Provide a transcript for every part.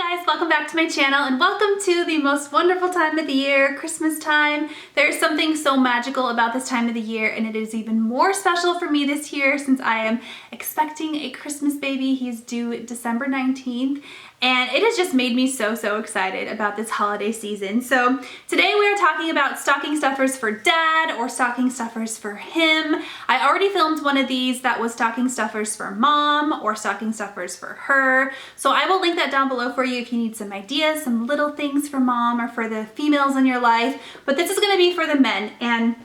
Guys, welcome back to my channel and welcome to the most wonderful time of the year, Christmas time. There's something so magical about this time of the year, and it is even more special for me this year since I am expecting a Christmas baby. He's due December 19th, and it has just made me so excited about this holiday season. So today we are talking about stocking stuffers for dad or stocking stuffers for him. I already filmed one of these that was stocking stuffers for mom or stocking stuffers for her. So I will link that down below for you if you need some ideas, some little things for mom or for the females in your life. But this is gonna be for the men, and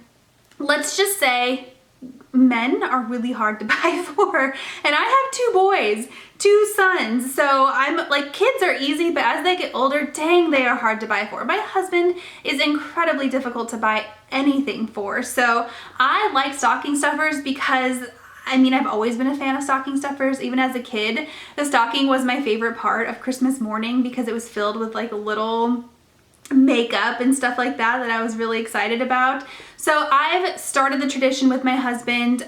let's just say men are really hard to buy for. And I have two boys, two sons, so I'm like, kids are easy, but as they get older, dang, they are hard to buy for. My husband is incredibly difficult to buy anything for. So I like stocking stuffers because I mean, I've always been a fan of stocking stuffers. Even as a kid, the stocking was my favorite part of Christmas morning because it was filled with like little makeup and stuff like that I was really excited about. So I've started the tradition with my husband.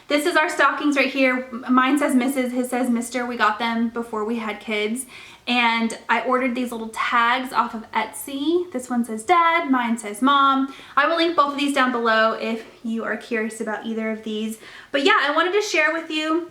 This is our stockings right here. Mine says Mrs., his says Mr. We got them before we had kids. And I ordered these little tags off of Etsy. This one says dad, mine says mom. I will link both of these down below if you are curious about either of these. But yeah, I wanted to share with you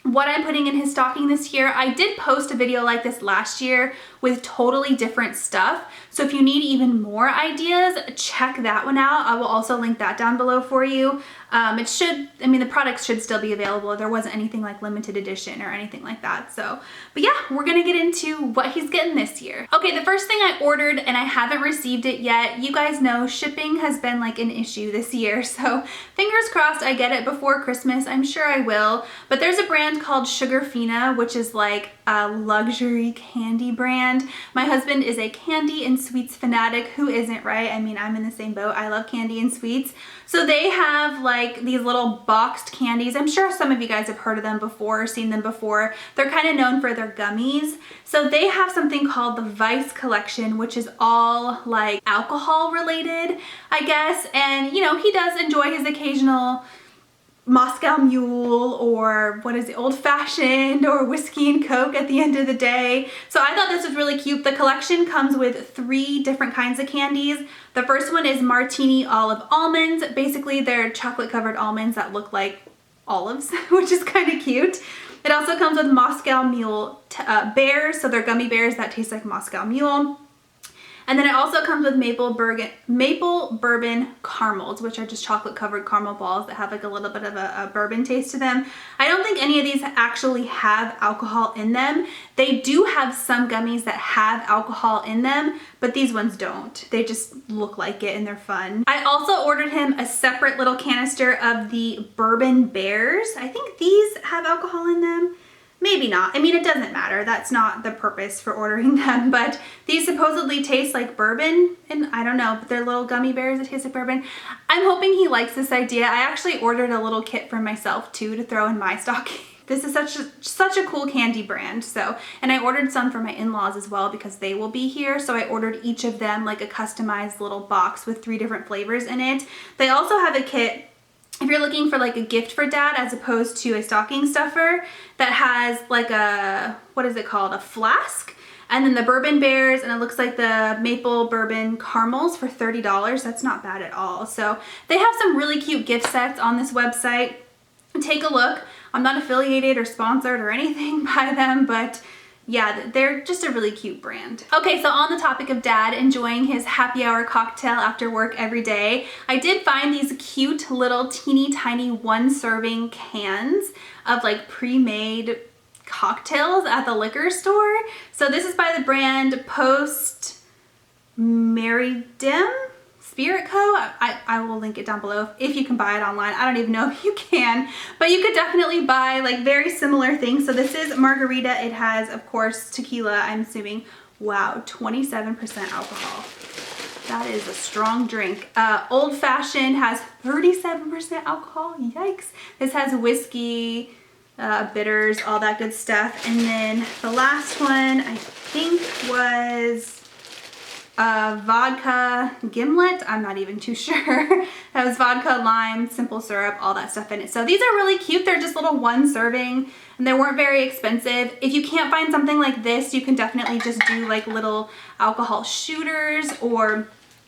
what I'm putting in his stocking this year. I did post a video like this last year with totally different stuff. So if you need even more ideas, check that one out. I will also link that down below for you. The products should still be available. There wasn't anything like limited edition or anything like that. So, but yeah, we're gonna get into what he's getting this year. Okay, the first thing I ordered, and I haven't received it yet. You guys know shipping has been like an issue this year. So fingers crossed I get it before Christmas. I'm sure I will. But there's a brand called Sugarfina, which is like a luxury candy brand. My husband is a candy and sweets fanatic. Who isn't, right? I mean, I'm in the same boat. I love candy and sweets. So they have like these little boxed candies. I'm sure some of you guys have heard of them before or seen them before. They're kind of known for their gummies. So they have something called the Vice Collection, which is all like alcohol related, I guess. And you know, he does enjoy his occasional Moscow Mule or what is it, old fashioned or whiskey and Coke at the end of the day. So I thought this was really cute. The collection comes with 3 different kinds of candies. The first one is Martini Olive Almonds. Basically they're chocolate covered almonds that look like olives, which is kind of cute. It also comes with Moscow Mule bears. So they're gummy bears that taste like Moscow Mule. And then it also comes with maple bourbon caramels, which are just chocolate covered caramel balls that have like a little bit of a bourbon taste to them. I don't think any of these actually have alcohol in them. They do have some gummies that have alcohol in them, but these ones don't. They just look like it and they're fun. I also ordered him a separate little canister of the bourbon bears. I think these have alcohol in them. Maybe not. I mean, it doesn't matter. That's not the purpose for ordering them, but these supposedly taste like bourbon, and I don't know, but they're little gummy bears that taste like bourbon. I'm hoping he likes this idea. I actually ordered a little kit for myself too to throw in my stocking. This is such a cool candy brand. So, and I ordered some for my in-laws as well because they will be here. So I ordered each of them like a customized little box with 3 different flavors in it. They also have a kit if you're looking for like a gift for dad as opposed to a stocking stuffer that has like a, what is it called? A flask. And then the bourbon bears, and it looks like the maple bourbon caramels for $30. That's not bad at all. So they have some really cute gift sets on this website. Take a look. I'm not affiliated or sponsored or anything by them, but yeah, they're just a really cute brand. Okay, so on the topic of dad enjoying his happy hour cocktail after work every day, I did find these cute little teeny tiny 1-serving cans of like pre-made cocktails at the liquor store. So this is by the brand PoshMark Spirit Co. I will link it down below if you can buy it online. I don't even know if you can, but you could definitely buy like very similar things. So this is margarita. It has, of course, tequila, I'm assuming. Wow, 27% alcohol. That is a strong drink. Old Fashioned has 37% alcohol. Yikes. This has whiskey, bitters, all that good stuff. And then the last one I think was vodka gimlet, I'm not even too sure. It has vodka, lime, simple syrup, all that stuff in it. So these are really cute. They're just little one serving and they weren't very expensive. If you can't find something like this, you can definitely just do like little alcohol shooters or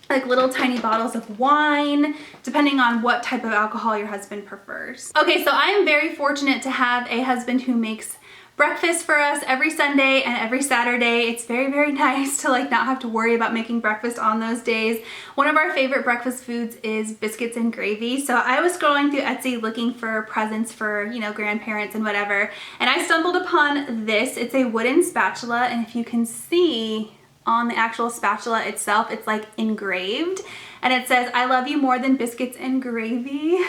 like little tiny bottles of wine, depending on what type of alcohol your husband prefers. Okay, so I am very fortunate to have a husband who makes breakfast for us every Sunday and every Saturday. It's very, very nice to like not have to worry about making breakfast on those days. One of our favorite breakfast foods is biscuits and gravy. So I was scrolling through Etsy looking for presents for, you know, grandparents and whatever, and I stumbled upon this. It's a wooden spatula, and if you can see on the actual spatula itself, it's like engraved, and it says, "I love you more than biscuits and gravy."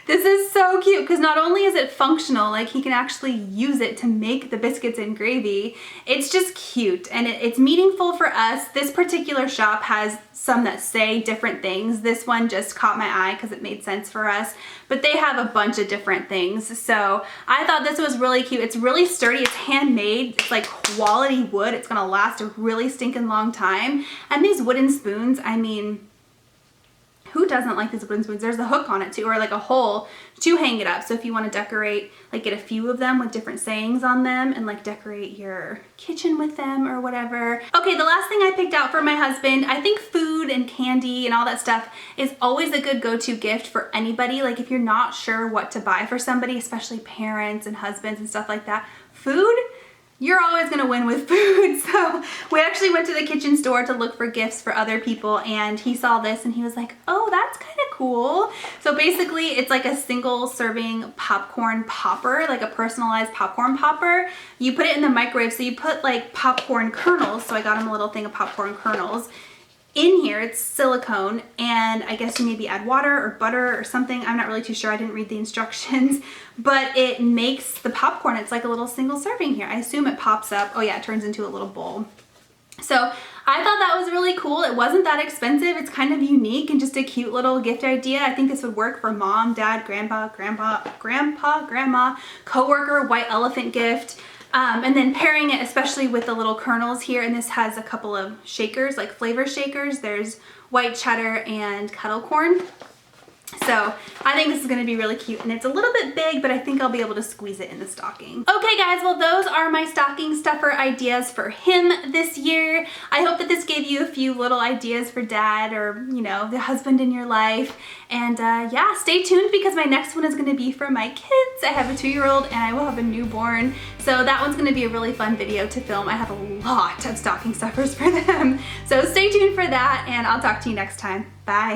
This is so cute because not only is it functional, like he can actually use it to make the biscuits and gravy, it's just cute and it's meaningful for us. This particular shop has some that say different things. This one just caught my eye because it made sense for us, but they have a bunch of different things. So I thought this was really cute. It's really sturdy, it's handmade, it's like quality wood. It's gonna last a really stinking long time. And these wooden spoons, I mean, who doesn't like these wooden spoons? There's a hook on it too, or like a hole to hang it up. So if you want to decorate, like get a few of them with different sayings on them and like decorate your kitchen with them or whatever. Okay, the last thing I picked out for my husband, I think food and candy and all that stuff is always a good go-to gift for anybody. Like if you're not sure what to buy for somebody, especially parents and husbands and stuff like that, food, you're always gonna win with food. So we actually went to the kitchen store to look for gifts for other people, and he saw this and he was like, "Oh, that's kind of cool." So basically it's like a single serving popcorn popper, like a personalized popcorn popper. You put it in the microwave, so you put like popcorn kernels. So I got him a little thing of popcorn kernels. In here, it's silicone, and I guess you maybe add water or butter or something. I'm not really too sure. I didn't read the instructions, but it makes the popcorn. It's like a little single serving here. I assume it pops up. Oh yeah, it turns into a little bowl. So I thought that was really cool. It wasn't that expensive. It's kind of unique and just a cute little gift idea. I think this would work for mom, dad, grandpa, grandma, coworker, white elephant gift. And then pairing it especially with the little kernels here, and this has a couple of shakers, like flavor shakers. There's white cheddar and kettle corn. So I think this is going to be really cute, and it's a little bit big, but I think I'll be able to squeeze it in the stocking. Okay guys, well those are my stocking stuffer ideas for him this year. I hope that this gave you a few little ideas for dad or, you know, the husband in your life. And yeah, stay tuned because my next one is going to be for my kids. I have a 2-year-old and I will have a newborn. So that one's going to be a really fun video to film. I have a lot of stocking stuffers for them. So stay tuned for that, and I'll talk to you next time. Bye.